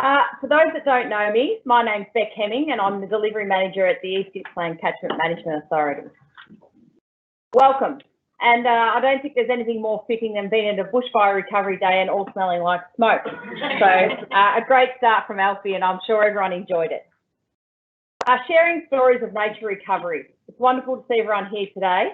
For those that don't know me, my name's Becky Hemming and I'm the Delivery Manager at the East Gippsland Catchment Management Authority. Welcome. And I don't think there's anything more fitting than being at a bushfire recovery day and all smelling like smoke. So a great start from Alfie and I'm sure everyone enjoyed it. Sharing stories of nature recovery. It's wonderful to see everyone here today.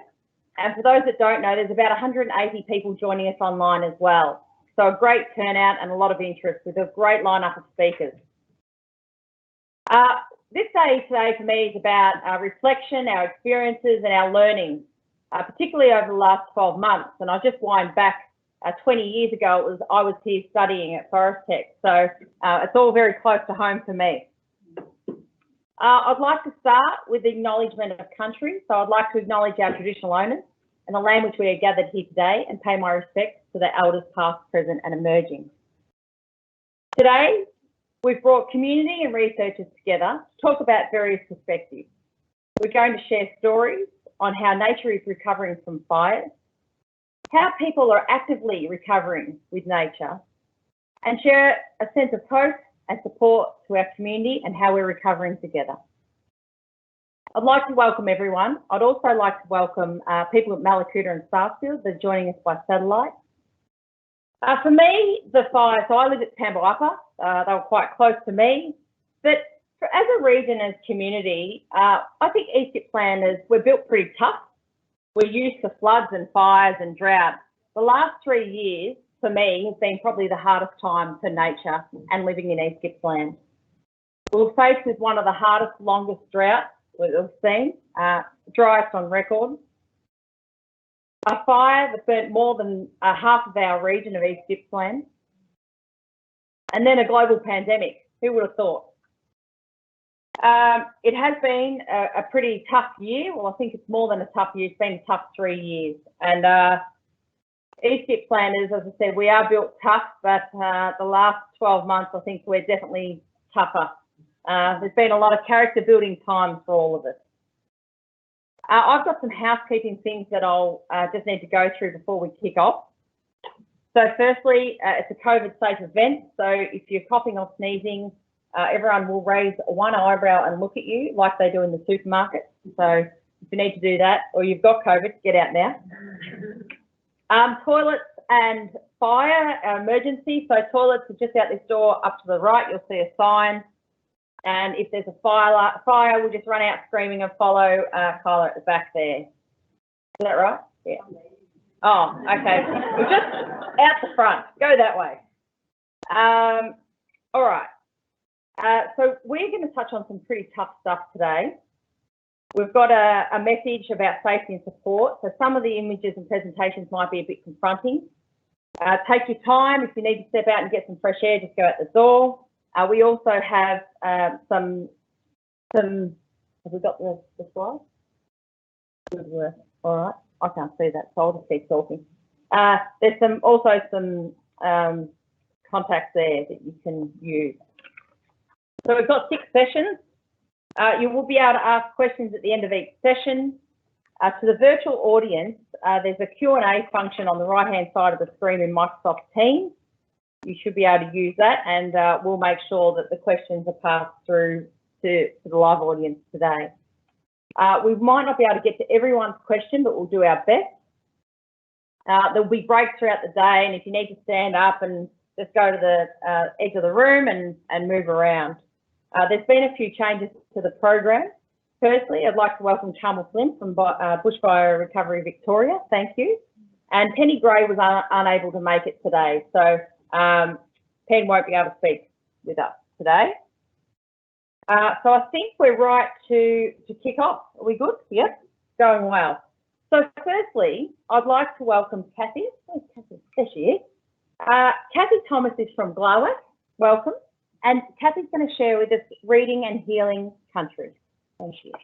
And for those that don't know, there's about 180 people joining us online as well. So a great turnout and a lot of interest with a great lineup of speakers. This day today for me is about reflection, our experiences and our learning, particularly over the last 12 months. And I just wind back 20 years ago, I was here studying at Forest Tech. So it's all very close to home for me. I'd like to start with the acknowledgement of country. So I'd like to acknowledge our traditional owners and the land which we are gathered here today and pay my respects to the elders past, present and emerging. Today, we've brought community and researchers together to talk about various perspectives. We're going to share stories on how nature is recovering from fires, how people are actively recovering with nature, and share a sense of hope and support to our community and how we're recovering together. I'd like to welcome everyone. I'd also like to welcome people at Mallacoota and Sarsfield that are joining us by satellite. For me, the fire, so I live at Tambalapa, they were quite close to me, but as a region, as community, I think East Gippslanders, we're built pretty tough. We're used to floods and fires and drought. The last 3 years, for me, has been probably the hardest time for nature and living in East Gippsland. We're faced with one of the hardest, longest droughts we've seen, driest on record. A fire that burnt more than half of our region of East Gippsland. And then a global pandemic. Who would have thought? It has been a pretty tough year. Well, I think it's more than a tough year. It's been a tough 3 years. And East Gippslanders, as I said, we are built tough, but the last 12 months, I think we're definitely tougher. There's been a lot of character building time for all of us. I've got some housekeeping things that I'll just need to go through before we kick off. So firstly, it's a COVID safe event. So if you're coughing or sneezing, everyone will raise one eyebrow and look at you like they do in the supermarket. So if you need to do that or you've got COVID, get out now. Toilets and fire emergency. So toilets are just out this door up to the right. You'll see a sign. And if there's a fire, we'll just run out screaming and follow Kyla at the back there. Is that right? Yeah. Oh, okay. We're just out the front. Go that way. All right. So we're going to touch on some pretty tough stuff today. We've got a message about safety and support. So some of the images and presentations might be a bit confronting. Take your time. If you need to step out and get some fresh air, just go out the door. We also have some, have we got the slide? Good work. All right. I can't see that, so I'll just keep talking. There's also some contacts there that you can use. So we've got 6 sessions. You will be able to ask questions at the end of each session. To the virtual audience, there's a Q&A function on the right-hand side of the screen in Microsoft Teams. You should be able to use that and we'll make sure that the questions are passed through to the live audience today. We might not be able to get to everyone's question, but we'll do our best. There'll be breaks throughout the day, and if you need to stand up and just go to the edge of the room and move around. There's been a few changes to the program. Firstly, I'd like to welcome Carmel Flynn from Bushfire Recovery Victoria. Thank you. And Penny Gray was unable to make it today, so Pen won't be able to speak with us today. So I think we're right to kick off. Are we good? Yep, going well. So firstly, I'd like to welcome Kathy. Oh, Kathy, there she is. Kathy Thomas is from Glawak. Welcome. And Kathy's going to share with us Reading and Healing Country. There she is.